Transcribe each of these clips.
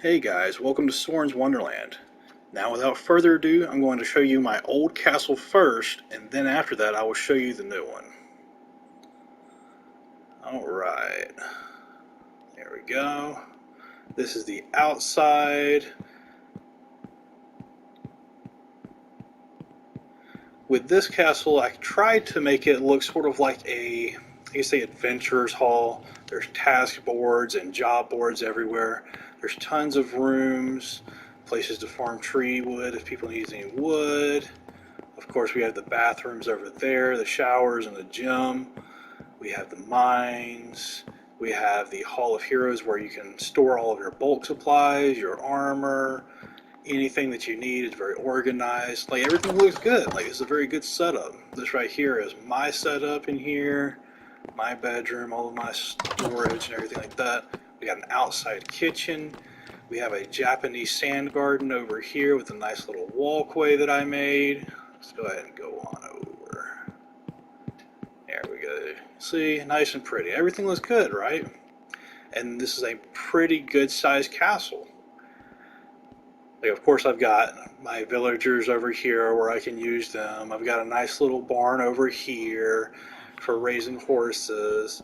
Hey guys, welcome to Soren's Wonderland. Now without further ado, I'm going to show you my old castle first, and then after that I will show you the new one. Alright, there we go. This is the outside. With this castle, I tried to make it look sort of like I guess say adventurer's hall. There's task boards and job boards everywhere. There's tons of rooms, places to farm tree wood if people need any wood. Of course, we have the bathrooms over there, the showers and the gym. We have the mines. We have the Hall of Heroes where you can store all of your bulk supplies, your armor, anything that you need. Is very organized. Like everything looks good. Like it's a very good setup. This right here is my setup in here, my bedroom, all of my storage and everything like that. We got an outside kitchen. We have a Japanese sand garden over here with a nice little walkway that I made. Let's go ahead and go on over. There we go. See, nice and pretty. Everything looks good, right? And this is a pretty good sized castle. Like, of course, I've got my villagers over here where I can use them. I've got a nice little barn over here for raising horses.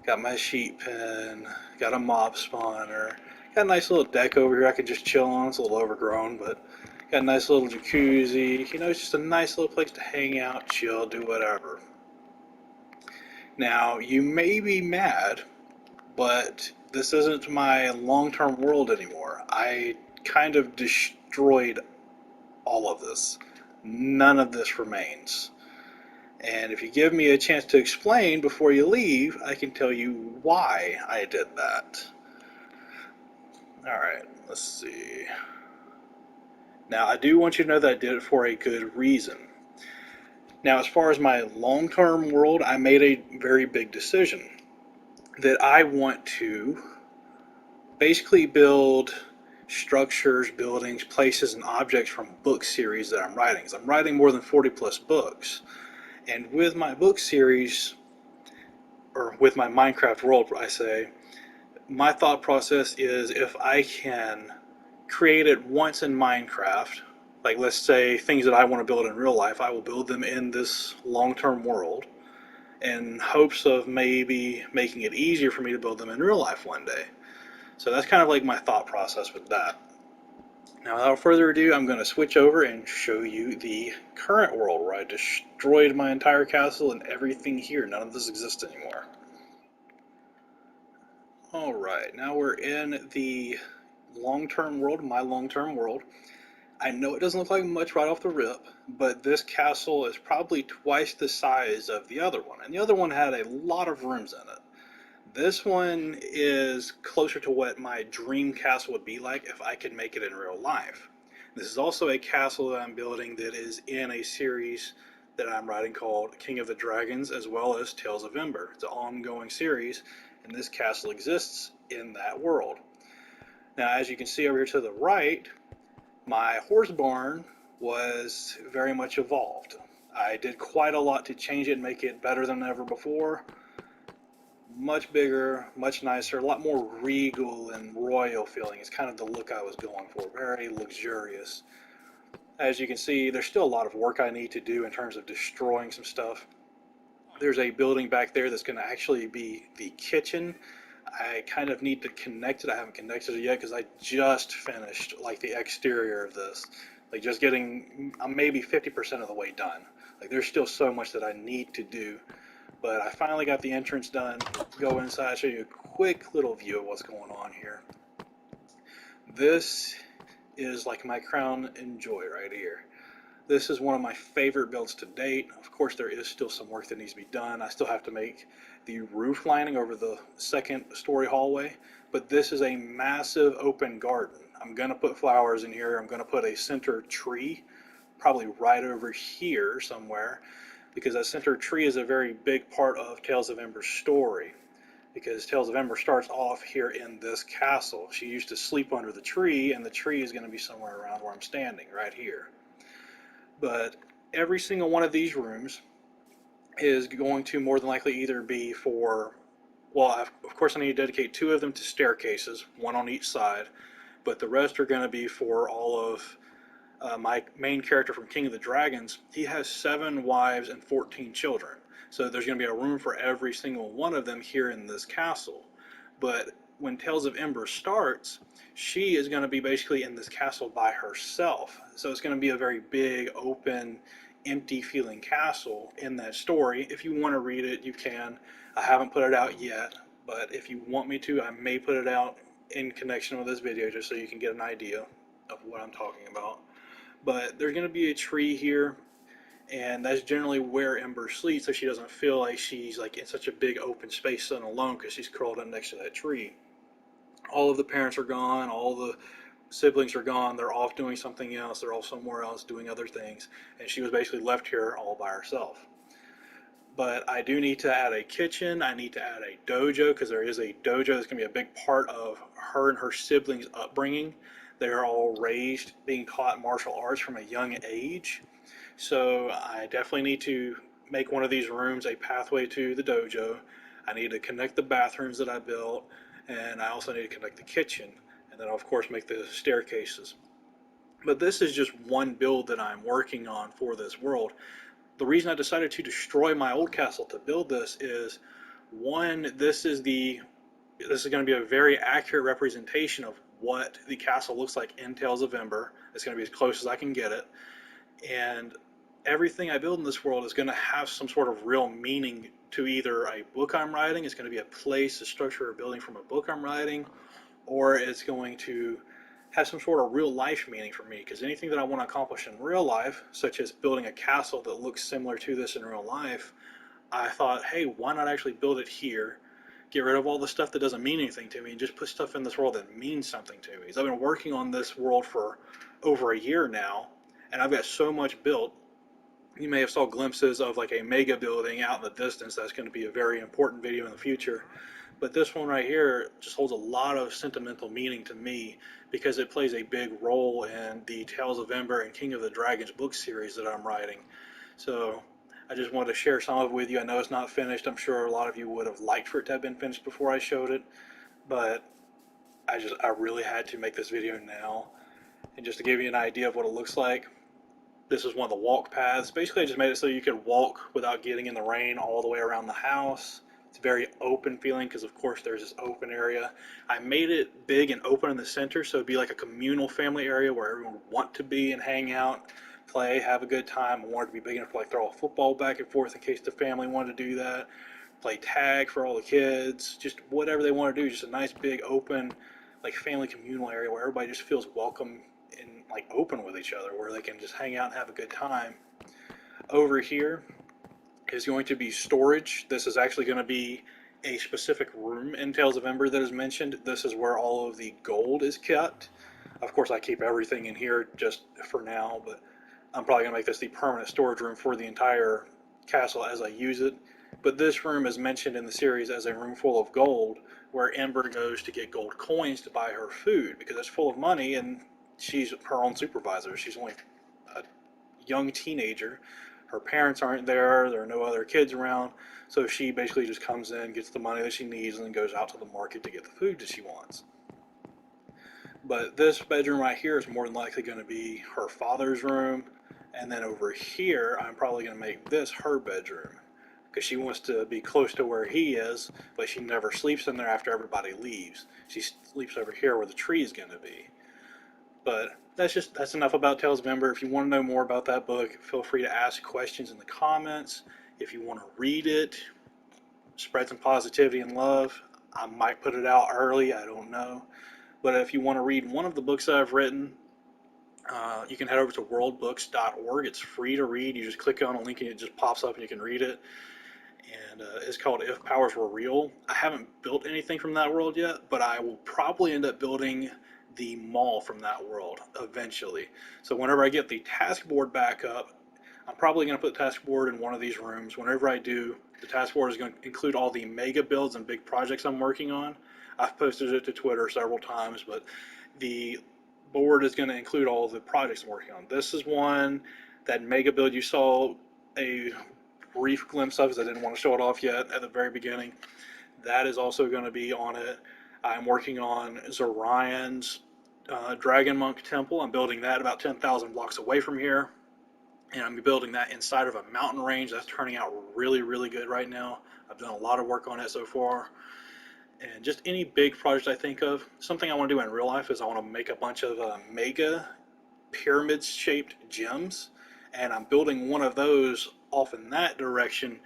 Got my sheep pen. Got a mob spawner. Got a nice little deck over here I can just chill on. It's a little overgrown, but got a nice little jacuzzi. You know, it's just a nice little place to hang out, chill, do whatever. Now, you may be mad, but this isn't my long-term world anymore. I kind of destroyed all of this. None of this remains. And if you give me a chance to explain before you leave, I can tell you why I did that. Alright, let's see. Now, I do want you to know that I did it for a good reason. Now, as far as my long-term world, I made a very big decision that I want to basically build structures, buildings, places, and objects from book series that I'm writing. I'm writing more than 40 plus books. And with my book series, or with my Minecraft world, I say, my thought process is if I can create it once in Minecraft, like let's say things that I want to build in real life, I will build them in this long-term world in hopes of maybe making it easier for me to build them in real life one day. So that's kind of like my thought process with that. Now, without further ado, I'm going to switch over and show you the current world where I destroyed my entire castle and everything here. None of this exists anymore. Alright, now we're in the long-term world, my long-term world. I know it doesn't look like much right off the rip, but this castle is probably twice the size of the other one. And the other one had a lot of rooms in it. This one is closer to what my dream castle would be like if I could make it in real life. This is also a castle that I'm building that is in a series that I'm writing called King of the Dragons, as well as Tales of Ember. It's an ongoing series, and this castle exists in that world. Now, as you can see over here to the right, my horse barn was very much evolved. I did quite a lot to change it and make it better than ever before. Much bigger, much nicer, a lot more regal and royal feeling. It's kind of the look I was going for, very luxurious. As you can see, there's still a lot of work I need to do in terms of destroying some stuff. There's a building back there that's going to actually be the kitchen. I kind of need to connect it. I haven't connected it yet because I just finished like the exterior of this. Like just getting, I'm maybe 50% of the way done. Like there's still so much that I need to do. But I finally got the entrance done. Go inside, show you a quick little view of what's going on here. This is like my crown and joy right here. This is one of my favorite builds to date. Of course, there is still some work that needs to be done. I still have to make the roof lining over the second story hallway, but this is a massive open garden. I'm gonna put flowers in here. I'm gonna put a center tree, probably right over here somewhere, because that center tree is a very big part of Tales of Ember's story. Because Tales of Ember starts off here in this castle. She used to sleep under the tree, and the tree is going to be somewhere around where I'm standing, right here. But every single one of these rooms is going to more than likely either be for, well, of course I need to dedicate two of them to staircases, one on each side, but the rest are going to be for all of my main character from King of the Dragons. He has 7 wives and 14 children. So there's going to be a room for every single one of them here in this castle. But when Tales of Ember starts, she is going to be basically in this castle by herself. So it's going to be a very big, open, empty feeling castle in that story. If you want to read it, you can. I haven't put it out yet, but if you want me to, I may put it out in connection with this video just so you can get an idea of what I'm talking about. But there's going to be a tree here, and that's generally where Ember sleeps, so she doesn't feel like she's like in such a big open space and alone because she's curled up next to that tree. All of the parents are gone, all the siblings are gone, they're off doing something else, they're all somewhere else doing other things, and she was basically left here all by herself. But I do need to add a kitchen, I need to add a dojo, because there is a dojo that's going to be a big part of her and her siblings' upbringing. They are all raised being taught martial arts from a young age. So I definitely need to make one of these rooms a pathway to the dojo. I need to connect the bathrooms that I built, and I also need to connect the kitchen, and then of course make the staircases. But this is just one build that I'm working on for this world. The reason I decided to destroy my old castle to build this is, one, this is going to be a very accurate representation of what the castle looks like in Tales of Ember. It's going to be as close as I can get it. And everything I build in this world is going to have some sort of real meaning to either a book I'm writing, it's going to be a place, a structure, or building from a book I'm writing, or it's going to have some sort of real life meaning for me, because anything that I want to accomplish in real life, such as building a castle that looks similar to this in real life, I thought, hey, why not actually build it here, get rid of all the stuff that doesn't mean anything to me, and just put stuff in this world that means something to me. Because I've been working on this world for over a year now, and I've got so much built. You may have saw glimpses of like a mega building out in the distance. That's going to be a very important video in the future. But this one right here just holds a lot of sentimental meaning to me because it plays a big role in the Tales of Ember and King of the Dragons book series that I'm writing. So I just wanted to share some of it with you. I know it's not finished. I'm sure a lot of you would have liked for it to have been finished before I showed it, but I really had to make this video now. And just to give you an idea of what it looks like, this is one of the walk paths. Basically, I just made it so you could walk without getting in the rain all the way around the house. It's very open feeling because, of course, there's this open area. I made it big and open in the center, so it'd be like a communal family area where everyone would want to be and hang out, play, have a good time. I wanted to be big enough to like throw a football back and forth in case the family wanted to do that. Play tag for all the kids, just whatever they want to do. Just a nice big open, like family communal area where everybody just feels welcome and like open with each other, where they can just hang out and have a good time. Over here is going to be storage. This is actually going to be a specific room in Tales of Ember that is mentioned. This is where all of the gold is kept. Of course, I keep everything in here just for now, but I'm probably going to make this the permanent storage room for the entire castle as I use it. But this room is mentioned in the series as a room full of gold, where Ember goes to get gold coins to buy her food because it's full of money and she's her own supervisor. She's only a young teenager. Her parents aren't there. There are no other kids around. So she basically just comes in, gets the money that she needs, and then goes out to the market to get the food that she wants. But this bedroom right here is more than likely going to be her father's room. And then over here, I'm probably going to make this her bedroom, because she wants to be close to where he is, but she never sleeps in there after everybody leaves. She sleeps over here where the tree is going to be. But that's enough about Tales of Ember. If you want to know more about that book, feel free to ask questions in the comments. If you want to read it, spread some positivity and love, I might put it out early, I don't know. But if you want to read one of the books that I've written, you can head over to worldbooks.org. It's free to read. You just click on a link and it just pops up and you can read it. And it's called If Powers Were Real. I haven't built anything from that world yet, but I will probably end up building the mall from that world eventually. So whenever I get the task board back up, I'm probably going to put the task board in one of these rooms. Whenever I do, the task board is going to include all the mega builds and big projects I'm working on. I've posted it to Twitter several times, but the board is going to include all the projects I'm working on. This is one, that mega build you saw a brief glimpse of, because I didn't want to show it off yet at the very beginning. That is also going to be on it. I'm working on Zorion's Dragon Monk Temple. I'm building that about 10,000 blocks away from here. And I'm building that inside of a mountain range that's turning out really, really good right now. I've done a lot of work on it so far. And just any big project I think of, something I want to do in real life is I want to make a bunch of mega pyramid shaped gems. And I'm building one of those off in that direction,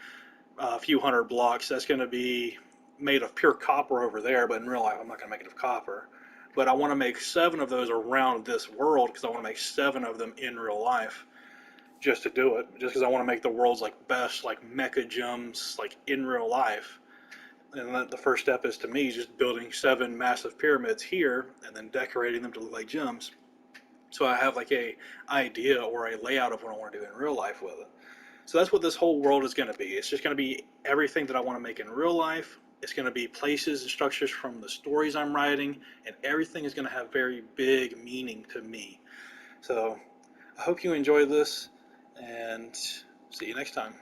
a few hundred blocks. That's going to be made of pure copper over there, but in real life, I'm not going to make it of copper. But I want to make 7 of those around this world because I want to make 7 of them in real life just to do it, just because I want to make the world's like best like mecha gems like in real life. And then the first step is to me just building 7 massive pyramids here and then decorating them to look like gems. So I have like a idea or a layout of what I want to do in real life with it. So that's what this whole world is going to be. It's just going to be everything that I want to make in real life. It's going to be places and structures from the stories I'm writing, and everything is going to have very big meaning to me. So I hope you enjoy this, and see you next time.